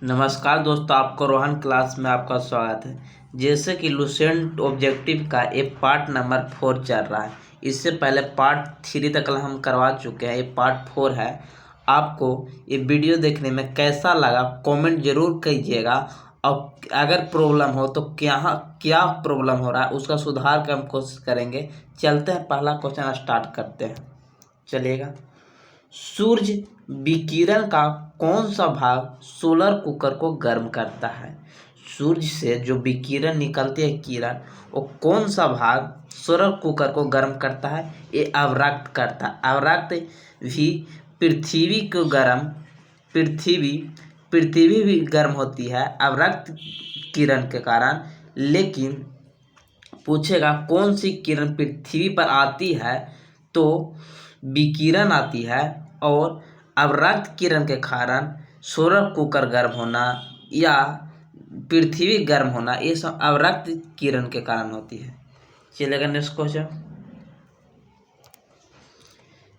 नमस्कार दोस्तों, आपको रोहन क्लास में आपका स्वागत है। जैसे कि लुसेंट ऑब्जेक्टिव का ये पार्ट नंबर 4 चल रहा है। इससे पहले पार्ट 3 तक हम करवा चुके हैं, ये पार्ट 4 है। आपको ये वीडियो देखने में कैसा लगा कमेंट जरूर कीजिएगा। और अगर प्रॉब्लम हो तो क्या प्रॉब्लम हो रहा है उसका सुधार का हम कोशिश करेंगे। चलते हैं, पहला क्वेश्चन स्टार्ट करते हैं। चलिएगा। सूर्य विकिरण का कौन सा भाग सोलर कुकर को गर्म करता है? सूर्य से जो विकिरण निकलती है किरण, वो कौन सा भाग सोलर कुकर को गर्म करता है? ये अवरक्त करता है। अवरक्त भी पृथ्वी को गर्म पृथ्वी पृथ्वी भी गर्म होती है अवरक्त किरण के कारण। लेकिन पूछेगा कौन सी किरण पृथ्वी पर आती है, तो विकिरण आती है। और अवरक्त किरण के कारण सौर कुकर गर्म होना या पृथ्वी गर्म होना, ये सब अवरक्त किरण के कारण होती है। चलेगा नेक्स्ट क्वेश्चन।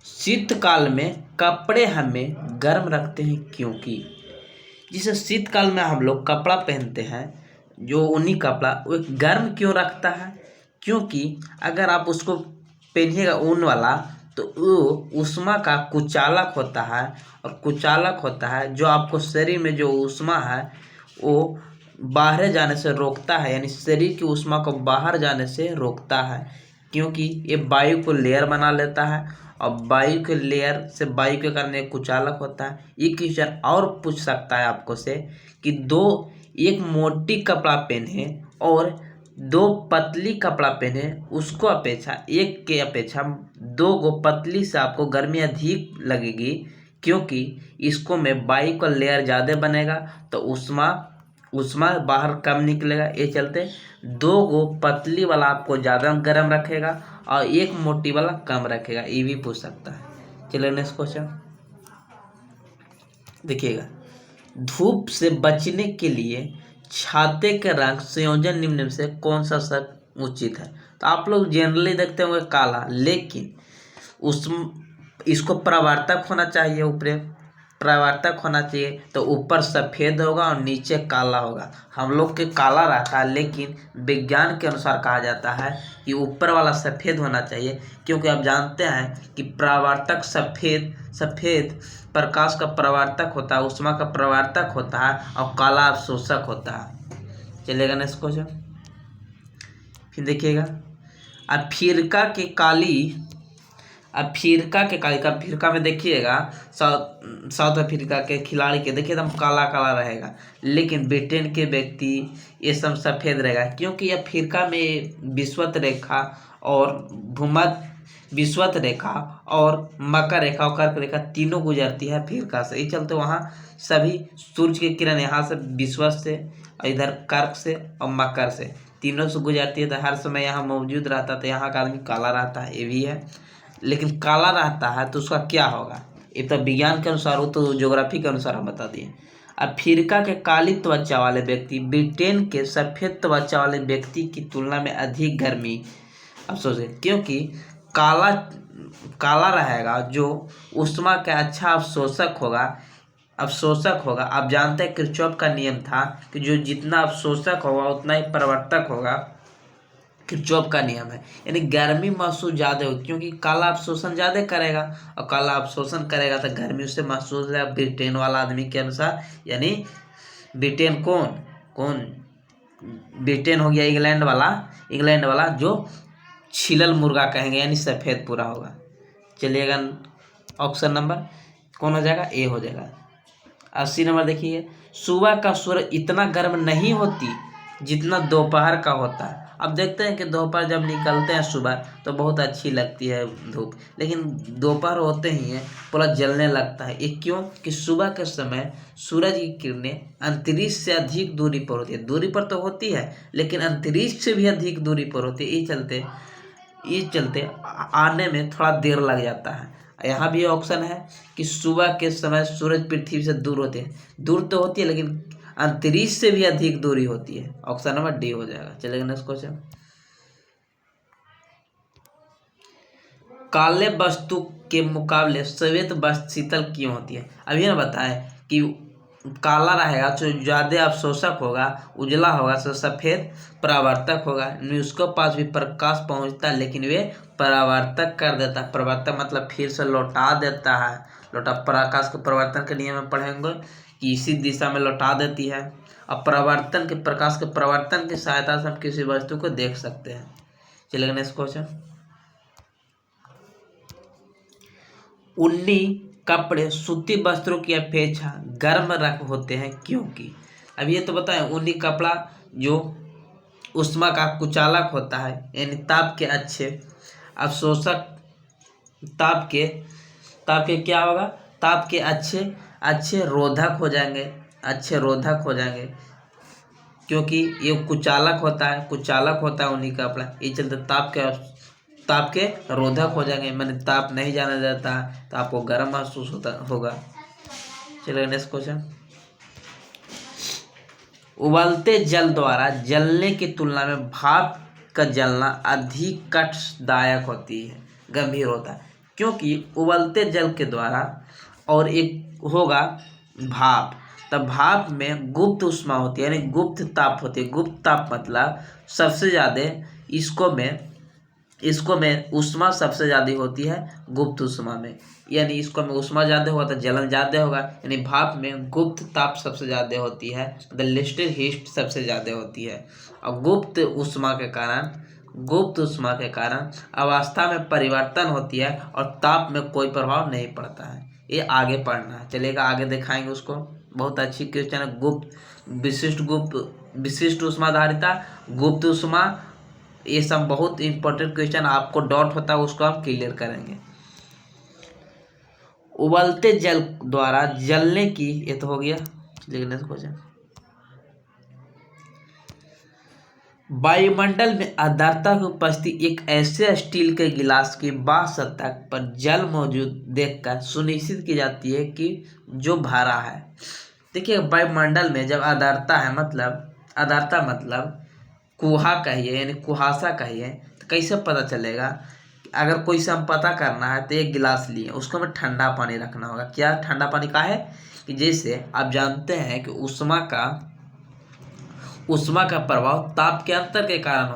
शीतकाल में कपड़े हमें गर्म रखते हैं क्योंकि जिसे शीतकाल में हम लोग कपड़ा पहनते हैं, जो ऊनी कपड़ा, वो गर्म क्यों रखता है? क्योंकि अगर आप उसको पहनिएगा ऊन वाला, तो वो ऊष्मा का कुचालक होता है। और कुचालक होता है जो आपको शरीर में जो ऊष्मा है वो बाहर जाने से रोकता है, यानी शरीर की ऊष्मा को बाहर जाने से रोकता है। क्योंकि ये वायु को लेयर बना लेता है, और वायु के लेयर से वायु के कारण एक कुचालक होता है। ये क्वेश्चन और पूछ सकता है आपको से कि एक मोटी कपड़ा पहने और दो पतली कपड़ा पहने, उसको अपेक्षा एक के अपेक्षा दो गो पतली से आपको गर्मी अधिक लगेगी। क्योंकि इसको में वायु का लेयर ज़्यादा बनेगा तो ऊष्मा ऊष्मा बाहर कम निकलेगा। ये चलते दो गो पतली वाला आपको ज़्यादा गर्म रखेगा और एक मोटी वाला कम रखेगा। ये भी पूछ सकता है। चलिए नेक्स्ट क्वेश्चन देखिएगा। धूप से बचने के लिए छाते के रंग संयोजन निम्न में से कौन सा उचित है? तो आप लोग जनरली देखते होंगे काला, लेकिन उस इसको परावर्तक होना चाहिए। ऊपर परावर्तक होना चाहिए तो ऊपर सफ़ेद होगा और नीचे काला होगा। हम लोग के काला रहता है, लेकिन विज्ञान के अनुसार कहा जाता है कि ऊपर वाला सफ़ेद होना चाहिए। क्योंकि आप जानते हैं कि परावर्तक सफ़ेद प्रकाश का परावर्तक होता है, ऊष्मा का परावर्तक होता है, और काला अवशोषक होता है। चलेगा नेक्स्ट क्वेश्चन। फिर देखिएगा। अफ्रीका का फिरका में देखिएगा, साउथ अफ्रीका के खिलाड़ी के देखिए एकदम काला काला रहेगा, लेकिन ब्रिटेन के व्यक्ति ये सब सफ़ेद रहेगा। क्योंकि अफ्रीका में विषुवत रेखा और मकर रेखा और कर्क रेखा तीनों गुजरती है अफ्रीका से। इस चलते वहाँ सभी सूर्य की किरण यहाँ से विषुवत से, इधर कर्क से और मकर से, तीनों से गुजरती है। तो हर समय यहाँ मौजूद रहता है, तो यहाँ का आदमी काला रहता है, ये भी है। लेकिन काला रहता है तो उसका क्या होगा, ये तो विज्ञान के अनुसार, वो तो ज्योग्राफी के अनुसार हम बता दिए। अफ्रीका के काली त्वचा वाले व्यक्ति ब्रिटेन के सफ़ेद त्वचा वाले व्यक्ति की तुलना में अधिक गर्मी अफसोस है। क्योंकि काला रहेगा जो ऊष्मा का अच्छा अवशोषक होगा। आप जानते हैं किरचॉफ का नियम था कि जो जितना अवशोषक होगा उतना ही परावर्तक होगा। किरचॉफ का नियम है, यानी गर्मी महसूस ज़्यादा होगी क्योंकि काला अवशोषण ज़्यादा करेगा, और काला अवशोषण करेगा तो गर्मी उससे महसूस होगा ब्रिटेन वाला आदमी के अनुसार। यानी ब्रिटेन कौन ब्रिटेन हो गया इंग्लैंड वाला जो छिलल मुर्गा कहेंगे, यानी सफ़ेद पूरा होगा। चलिएगा ऑप्शन नंबर कौन हो जाएगा? ए हो जाएगा। 80 नंबर देखिए। सुबह का सूरज इतना गर्म नहीं होती जितना दोपहर का होता है। अब देखते हैं कि दोपहर जब निकलते हैं सुबह तो बहुत अच्छी लगती है धूप, लेकिन दोपहर होते ही है पूरा जलने लगता है। ये क्यों? कि सुबह के समय सूरज की किरणें अंतरिक्ष से अधिक दूरी पर होती है। दूरी पर तो होती है, लेकिन अंतरिक्ष से भी अधिक दूरी पर होती है। ये चलते आने में थोड़ा देर लग जाता है। यहाँ भी ऑप्शन है कि सुबह के समय सूरज पृथ्वी से दूर होते हैं। दूर तो होती है, लेकिन अंतरिक्ष से भी अधिक दूरी होती है। ऑप्शन नंबर डी हो जाएगा। चलेगा नेक्स्ट क्वेश्चन। काले वस्तु के मुकाबले श्वेत वस्तु शीतल क्यों होती है? अभी ना बताएं कि काला रहेगा तो ज़्यादा अवशोषक होगा, उजला होगा तो सफ़ेद परावर्तक होगा। उसके पास भी प्रकाश पहुंचता है लेकिन वे परावर्तक कर देता है। परावर्तक मतलब फिर से लौटा देता है। लौटा प्रकाश के परिवर्तन के नियम में पढ़ेंगे कि इसी दिशा में लौटा देती है। अब प्रवर्तन के प्रकाश के प्रवर्तन की सहायता से हम किसी वस्तु को देख सकते हैं। चलिए नेक्स्ट क्वेश्चन। ऊनी कपड़े सूती वस्त्रों की अपेक्षा गर्म रख होते हैं क्योंकि, अब ये तो बताएं, ऊनी कपड़ा जो उष्मा का कुचालक होता है यानी ताप के अच्छे अवशोषक, ताप के क्या होगा, ताप के अच्छे रोधक हो जाएंगे, अच्छे रोधक हो जाएंगे क्योंकि ये कुचालक होता है ऊनी कपड़ा, ये चलते ताप के रोधक हो जाएंगे। मैंने ताप नहीं जाने देता तो आपको गर्म महसूस होगा। चलिए नेक्स्ट क्वेश्चन। उबलते जल द्वारा जलने की तुलना में भाप का जलना अधिक कष्टदायक होती है, गंभीर होता है क्योंकि उबलते जल के द्वारा और एक होगा भाप, तब भाप में गुप्त उष्मा होती है यानी गुप्त ताप होती है। गुप्त ताप मतलब सबसे ज़्यादा इसको में उष्मा सबसे ज़्यादा होती है गुप्त उष्मा में, यानी इसको में उष्मा ज़्यादा होगा तो जलन ज़्यादा होगा, यानी भाप में गुप्त ताप सबसे ज़्यादा होती है, द लिस्ट हीट सबसे ज़्यादा होती है। और गुप्त उष्मा के कारण अवस्था में परिवर्तन होती है और ताप में कोई प्रभाव नहीं पड़ता है। ये आगे पढ़ना है, चलेगा आगे दिखाएंगे उसको। बहुत अच्छी क्वेश्चन है। विशिष्ट उष्माधारिता, गुप्त उष्मा, ये सब बहुत इंपॉर्टेंट क्वेश्चन, आपको डाउट होता है उसको हम क्लियर करेंगे। उबलते जल द्वारा जलने की, ये तो हो गया। Next question. वायुमंडल में आर्द्रता की उपस्थिति एक ऐसे स्टील के गिलास की बाह्य सतह पर जल मौजूद देखकर सुनिश्चित की जाती है कि जो भरा है। देखिए वायुमंडल में जब आर्द्रता मतलब कुहा कहिए यानी कुहासा कहिए, तो कैसे पता चलेगा? अगर कोई से हम पता करना है तो एक गिलास लिए, उसको हमें ठंडा पानी रखना होगा। क्या ठंडा पानी का है कि जैसे आप जानते हैं कि उष्मा का प्रभाव ताप के अंतर के कारण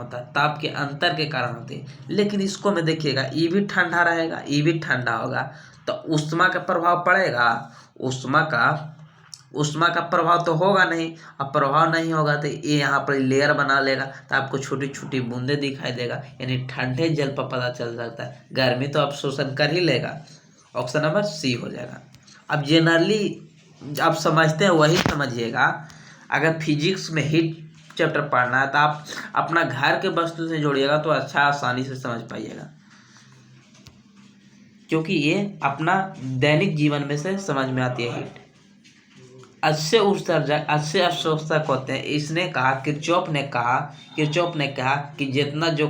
होता है, लेकिन इसको में देखिएगा ये भी ठंडा रहेगा, ये भी ठंडा होगा, तो उष्मा का प्रभाव पड़ेगा? उष्मा का प्रभाव तो होगा नहीं। अब प्रभाव नहीं होगा तो ये यहाँ पर लेयर बना लेगा तो आपको छोटी छोटी बूंदे दिखाई देगा, यानी ठंडे जल पर पता चल सकता है। गर्मी तो अवशोषण कर ही लेगा, ऑप्शन नंबर सी हो जाएगा। अब जनरली आप समझते हैं वही समझिएगा। अगर फिजिक्स में हीट चैप्टर पढ़ना है तो आप अपना घर के वस्तु से जोड़िएगा तो अच्छा आसानी से समझ पाइएगा, क्योंकि ये अपना दैनिक जीवन में से समझ में आती है हीट। अच्छे उत्सर्जक अच्छे अवशोषक होते हैं। इसने कहा, किरचॉफ ने कहा कि जितना जो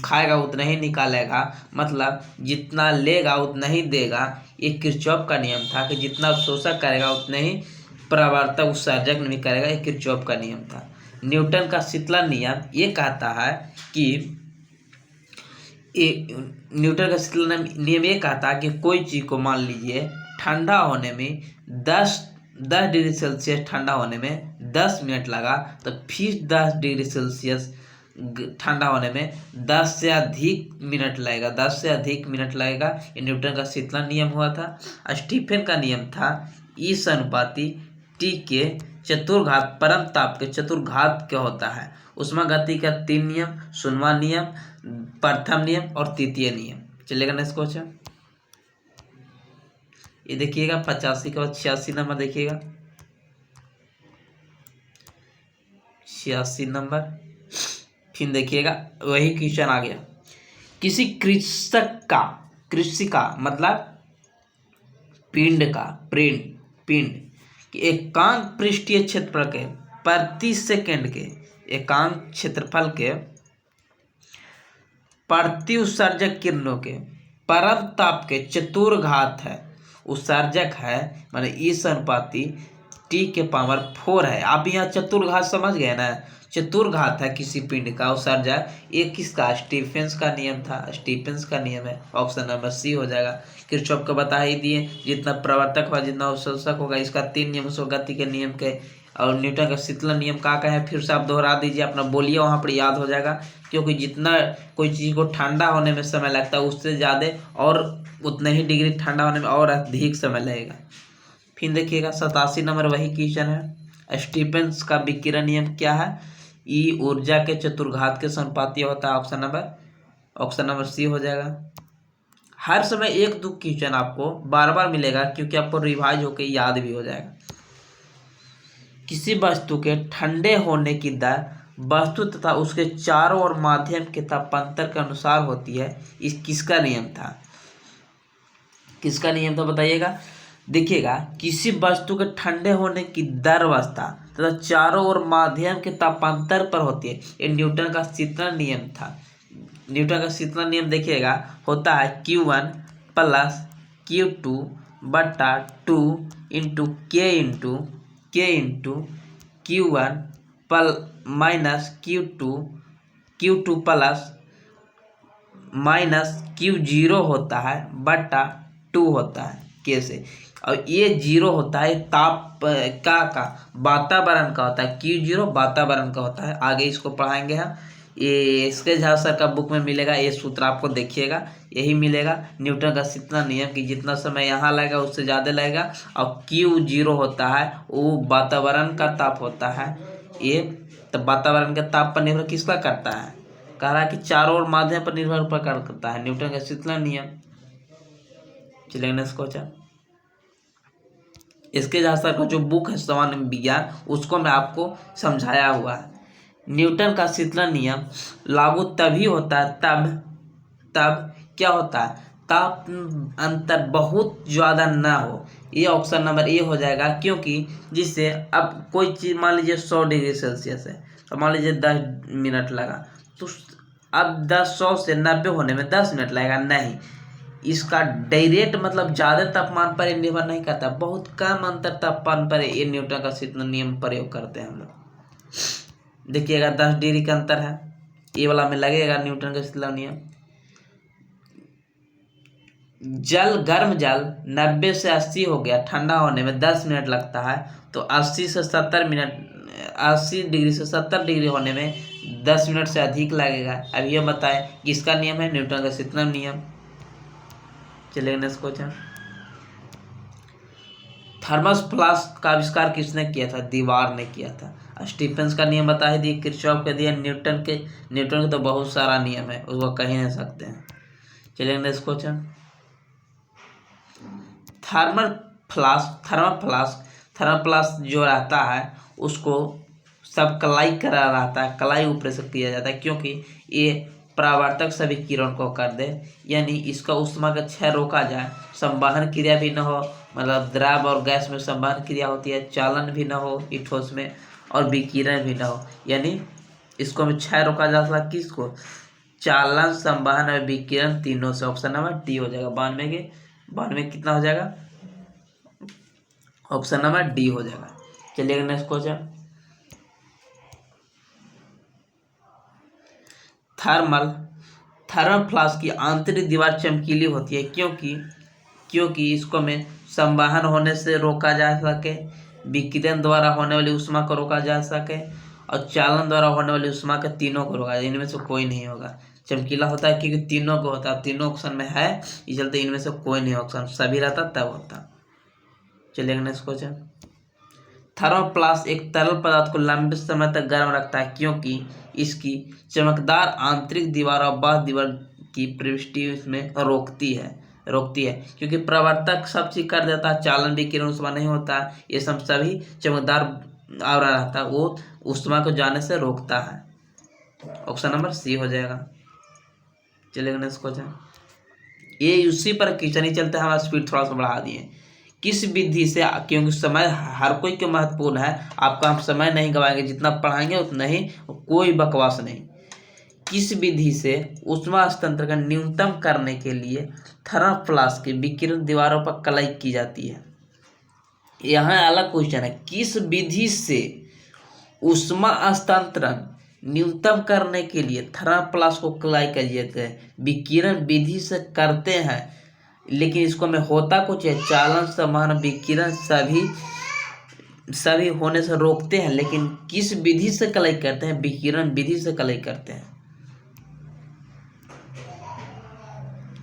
खाएगा उतना ही निकालेगा, मतलब जितना लेगा उतना ही देगा। ये किरचॉफ का नियम था कि जितना अवशोषक करेगा उतने ही परावर्तक उत्सर्जक नहीं करेगा। ये किरचॉफ का नियम था। न्यूटन का शीतलन नियम ये कहता है कि कोई चीज़ को मान लीजिए ठंडा होने में 10 डिग्री सेल्सियस ठंडा होने में 10 मिनट लगा, तो फिर 10 डिग्री सेल्सियस ठंडा होने में 10 से अधिक मिनट लगेगा। ये न्यूटन का शीतलन नियम हुआ था। स्टीफन का नियम था ई अनुपाती टी के चतुर्घात परम ताप के चतुर्घात क्या होता है। उष्मा गति का 3 नियम, शून्य नियम, प्रथम नियम और तृतीय नियम। चलेगा नेक्स्ट क्वेश्चन। ये देखिएगा 85 के बाद 86 नंबर देखिएगा। 86 नंबर फिर देखिएगा वही क्वेश्चन आ गया। किसी कृषि का मतलब पिंड कि एकांक पृष्ठीय क्षेत्रफल के प्रति सेकंड के एकांक क्षेत्रफल के प्रति उत्सर्जक किरणों के परम ताप के चतुर्घात है। उत्सर्जक है माने इस अनुपाती T⁴ है। आप यहाँ चतुर्घात समझ गए ना, चतुर्घात है किसी पिंड का उत्सर्जक। ये किसका, स्टीफेंस का नियम था, स्टीफेंस का नियम है। ऑप्शन नंबर सी हो जाएगा। किरचॉफ को बता ही दिए, जितना प्रवर्तक होगा जितना अवशोषक होगा। इसका 3 नियम सो गति के नियम के, और न्यूटन का शीतलन नियम का है। फिर से आप दोहरा दीजिए, अपना बोलिए, वहाँ पर याद हो जाएगा। क्योंकि जितना कोई चीज़ को ठंडा होने में समय लगता है उससे ज़्यादा और उतने ही डिग्री ठंडा होने में और अधिक समय लगेगा। फिर देखिएगा 87 नंबर वही क्वेश्चन है। स्टीफेंस का विकिरण नियम क्या है? ई ऊर्जा के चतुर्घात के समानुपाती होता है। ऑप्शन नंबर सी हो जाएगा। हर समय 1-2 क्वेश्चन आपको बार बार मिलेगा, क्योंकि आपको रिवाइज होकर याद भी हो जाएगा। किसी वस्तु के ठंडे होने की दर वस्तु तथा उसके चारों ओर माध्यम के तापांतर के अनुसार होती है। इस किसका नियम था? किसका नियम था बताइएगा। देखिएगा, किसी वस्तु के ठंडे होने की दर अवस्था तथा चारों ओर माध्यम के तापांतर पर होती है। ये न्यूटन का शीतलन नियम था। न्यूटन का शीतलन नियम देखिएगा होता है Q1 + Q2/2 into K into Q1 minus Q2 plus minus Q0 होता है बटा 2 होता है K से। और ये 0 होता है ताप का वातावरण का होता है। Q0 वातावरण का होता है। आगे इसको पढ़ाएंगे हम। ये इसके झा सर का बुक में मिलेगा। ये सूत्र आपको देखिएगा, यही मिलेगा न्यूटन का शीतलन नियम कि जितना समय यहाँ लगेगा उससे ज़्यादा लगेगा। और Q0 होता है वो वातावरण का ताप होता है। ये तो वातावरण के ताप पर निर्भर किसका करता है? कह रहा है कि चारों ओर माध्यम पर निर्भर करता है न्यूटन का शीतलन नियम। चलिए नेक्स्ट क्वेश्चन। इसके झा सर का जो बुक है सामान्य विज्ञान, उसको मैं आपको समझाया हुआ है। न्यूटन का शीतलन नियम लागू तभी होता है तब क्या होता है? ताप अंतर बहुत ज़्यादा ना हो। ये ऑप्शन नंबर ए हो जाएगा। क्योंकि जिससे अब कोई चीज़ मान लीजिए 100 डिग्री सेल्सियस है, तो मान लीजिए 10 मिनट लगा, तो अब 100 से 90 होने में 10 मिनट लगेगा नहीं। इसका डायरेक्ट मतलब ज़्यादा तापमान पर निर्भर नहीं करता, बहुत कम अंतर तापमान पर ये न्यूटन का शीतलन नियम प्रयोग करते हैं हम लोग। देखिएगा 10 डिग्री का अंतर है, ये वाला में लगेगा न्यूटन का शीतलन नियम। गर्म जल 90 से 80 हो गया, ठंडा होने में 10 मिनट लगता है, तो 80 डिग्री से 70 डिग्री होने में 10 मिनट से अधिक लगेगा। अब ये बताएं किसका नियम है? न्यूटन का शीतलन नियम। चलिए नेक्स्ट क्वेश्चन। थर्मस फ्लास्क का आविष्कार किसने किया था? दीवार ने किया था। स्टीफेंस का नियम बता ही दिए, किरचॉफ का दिया, न्यूटन के तो बहुत सारा नियम है, उसको कह नहीं सकते हैं। चलिए नेक्स्ट क्वेश्चन। थर्मोप्लास्ट जो रहता है उसको सब कलाई करा रहता है, कलाई ऊपर से किया जाता है, क्योंकि ये परावर्तक सभी किरण को कर दे, यानी इसका ऊष्मा का क्षय रोका जाए, संवहन क्रिया भी न हो, मतलब द्रव और गैस में संवहन क्रिया होती है, चालन भी न हो ठोस में, और विकिरण भी न हो, यानी इसको में क्षय रोका जा सकता। किसको? चालन, संवहन और विकिरण तीनों से। ऑप्शन नंबर डी हो जाएगा। 92 कितना हो जाएगा? ऑप्शन नंबर डी हो जाएगा। चलिए नेक्स्ट क्वेश्चन। थर्मल फ्लास्क की आंतरिक दीवार चमकीली होती है, क्योंकि इसको में संवहन होने से रोका जा सके, विकिरण द्वारा होने वाली ऊष्मा को रोका जा सके, और चालन द्वारा होने वाली ऊष्मा के तीनों को रोका जाए। इनमें से कोई नहीं होगा। चमकीला होता है क्योंकि तीनों को होता है, तीनों ऑप्शन में है, इस चलते इनमें से कोई नहीं ऑप्शन, सभी रहता तब होता। चलिए नेक्स्ट क्वेश्चन। थर्मोप्लास्ट एक तरल पदार्थ को लंबे समय तक गर्म रखता है, क्योंकि इसकी चमकदार आंतरिक दीवार और बाह्य दीवार की प्रविष्टि इसमें रोकती है, क्योंकि प्रवर्तक सब चीज कर देता है, चालन विकिरण ऊष्मा नहीं होता, ये सब सभी चमकदार आवरण रहता है, वो ऊष्मा को जाने से रोकता है। ऑप्शन नंबर सी हो जाएगा। चलिए नेक्स्ट क्वेश्चन। ये उसी पर क्वेश्चन ही चलते हैं, हमारा स्पीड थोड़ा सा बढ़ा दिए। किस विधि से, क्योंकि समय हर कोई के महत्वपूर्ण है, आपका हम समय नहीं गवाएंगे, जितना पढ़ाएंगे उतना ही, कोई बकवास नहीं। किस विधि से ऊष्मा हस्तांतरण का न्यूनतम करने के लिए थर्मोप्लास्ट की विकिरण दीवारों पर कलाई की जाती है? यहाँ अलग क्वेश्चन है, किस विधि से ऊष्मा हस्तांतरण न्यूनतम करने के लिए थर्मोप्लास्ट को अप्लाई किया जाता है। विकिरण विधि से करते हैं, लेकिन इसको में होता कुछ है, चालन समान विकिरण सभी होने से रोकते हैं, लेकिन किस विधि से कलाई करते हैं? विकिरण विधि से कलाई करते हैं।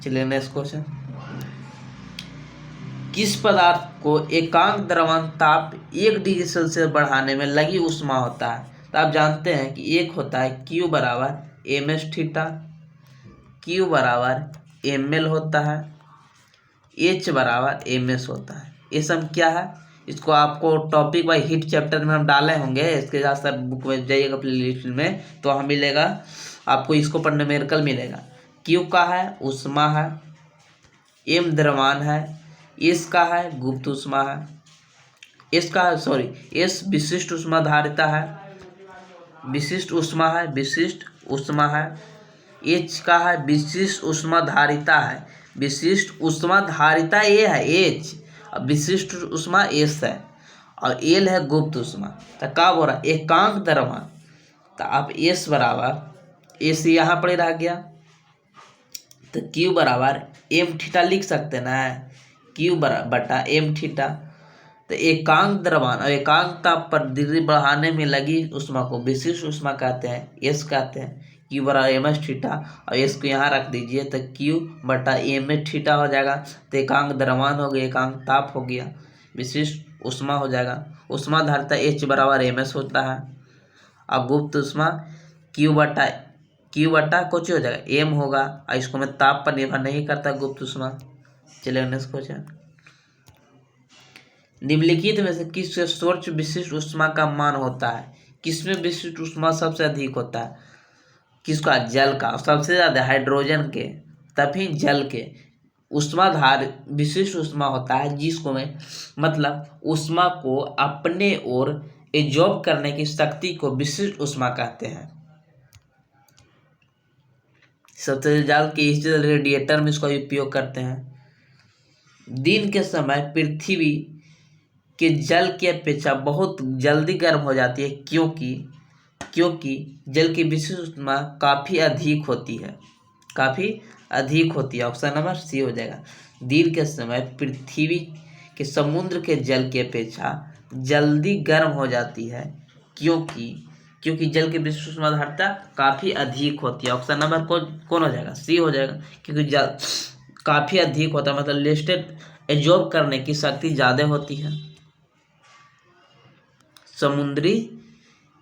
चलिए नेक्स्ट क्वेश्चन, किस पदार्थ को एकांक द्रव्यमान ताप 1 डिग्री सेल्सियस बढ़ाने में लगी ऊष्मा होता है? तो आप जानते हैं कि एक होता है Q बराबर एम एस थीटा, Q बराबर एम एल होता है, H बराबर एम एस होता है। ये सब क्या है? इसको आपको टॉपिक बाय हीट चैप्टर में हम डाले होंगे, इसके साथ साथ बुक में जाइएगा प्ले लिस्ट में तो वहाँ मिलेगा आपको, इसको पर न्यूमेरिकल मिलेगा। Q का है ऊष्मा है, M द्रव्यमान है, S का है गुप्त ऊष्मा है, S विशिष्ट ऊष्मा धारिता है, विशिष्ट ऊष्मा है। H का है विशिष्ट ऊष्मा धारिता है, विशिष्ट ऊष्मा धारिता ये है H, अब विशिष्ट ऊष्मा S है, और L है गुप्त ऊष्मा। तो क्या बोल रहा है? एकांक द्रव्यमान, तो आप S बराबर S यहाँ पर रह गया, तो Q बराबर एम थीटा लिख सकते ना, Q बटा एम थीटा। तो एकांक द्रव्यमान और एकांक ताप पर डिग्री बढ़ाने में लगी ऊष्मा को विशिष्ट ऊष्मा कहते हैं, S कहते हैं। Q बराबर एम एस थीटा, और S को यहाँ रख दीजिए तो Q बटा एम एस थीटा हो जाएगा। तो एकांक द्रव्यमान हो गया, एकांक ताप हो गया, विशिष्ट ऊष्मा हो जाएगा। ऊष्मा धारिता H बराबर एम एस होता है, और गुप्त ऊष्मा Q बटा कुछ हो जाएगा M होगा, और इसको मैं ताप पर निर्भर नहीं करता गुप्त ऊष्मा। चलिए नेक्स्ट क्वेश्चन, निम्नलिखित में से किस सोर्स विशिष्ट ऊष्मा का मान होता है? किसमें विशिष्ट ऊष्मा सबसे अधिक होता है? किसका? जल का, सबसे ज्यादा हाइड्रोजन के, तभी जल के ऊष्माधार विशिष्ट ऊष्मा होता है, जिसको में मतलब ऊष्मा को अपने ओर एब्जॉर्ब करने की शक्ति को विशिष्ट ऊष्मा कहते हैं। सबसे जल के इस रेडिएटर में इसका उपयोग करते हैं। दिन के समय पृथ्वी के जल की अपेक्षा बहुत जल्दी गर्म हो जाती है, क्योंकि जल की विशिष्ट ऊष्मा काफ़ी अधिक होती है, ऑप्शन नंबर सी हो जाएगा। दिन के समय पृथ्वी के समुद्र के जल की अपेक्षा जल्दी गर्म हो जाती है, क्योंकि जल की विशिष्ट ऊष्मा धारिता काफ़ी अधिक होती है। ऑप्शन नंबर कौन हो जाएगा? सी हो जाएगा, क्योंकि जल काफ़ी अधिक होता है, मतलब लिस्टेड एब्जॉर्ब करने की शक्ति ज़्यादा होती है।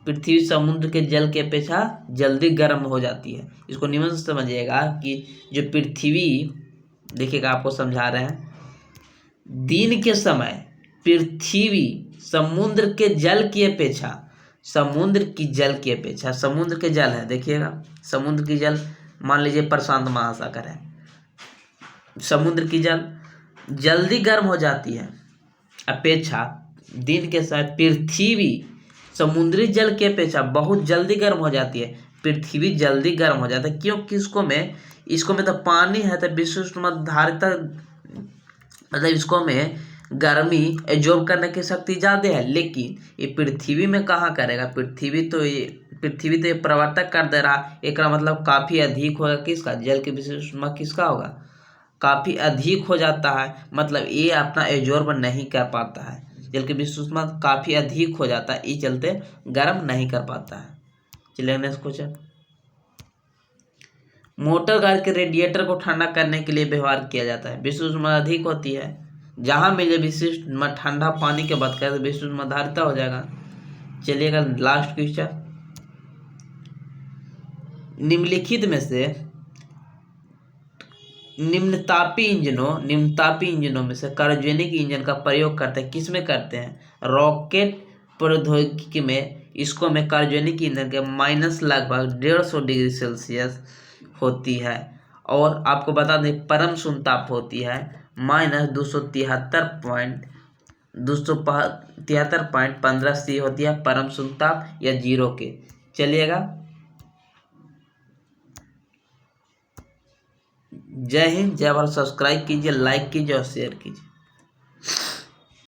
पृथ्वी समुद्र के जल की अपेक्षा जल्दी गर्म हो जाती है। इसको नियम से समझिएगा कि जो पृथ्वी, देखिएगा आपको समझा रहे हैं, दिन के समय पृथ्वी समुद्र के जल की अपेक्षा, समुद्र के जल है, देखिएगा समुद्र की जल, मान लीजिए प्रशांत महासागर है, समुद्र की जल जल्दी गर्म हो जाती है अपेक्षा दिन के समय पृथ्वी समुद्री जल की अपेक्षा बहुत जल्दी गर्म हो जाती है। पृथ्वी जल्दी गर्म हो जाता है क्योंकि इसको में तो पानी है, तो विशिष्ट धारिता, मतलब इसको में गर्मी एब्जॉर्ब करने की शक्ति ज़्यादा है। लेकिन ये पृथ्वी में कहाँ करेगा? पृथ्वी तो ये प्रवर्तक कर दे रहा, एक मतलब काफ़ी अधिक होगा। किसका? जल की विशिष्ट किसका होगा? काफ़ी अधिक हो जाता है, मतलब ये अपना एब्जॉर्ब नहीं कर पाता है। जल की विशिष्ट ऊष्मा काफ़ी अधिक हो जाता है, इस चलते गर्म नहीं कर पाता है। चलिए नेक्स्ट क्वेश्चन, मोटर कार के रेडिएटर को ठंडा करने के लिए व्यवहार किया जाता है। विशिष्ट ऊष्मा अधिक होती है, जहाँ मिले विशिष्ट ठंडा पानी के बात करें तो विशिष्ट ऊष्मा धारिता हो जाएगा। चलिएगा लास्ट क्वेश्चन, निम्नलिखित में से निम्नतापी इंजनों में से क्रायोजेनिक इंजन का प्रयोग करते हैं, किस में करते हैं? रॉकेट प्रौद्योगिकी में इसको में क्रायोजेनिक ईंधन के माइनस लगभग 150 डिग्री सेल्सियस होती है, और आपको बता दें परम शून्य ताप होती है माइनस 273.15 सी होती है परम शून्य ताप या जीरो के। चलिएगा, जय हिंद, जय भारत। सब्सक्राइब कीजिए, लाइक कीजिए और शेयर कीजिए।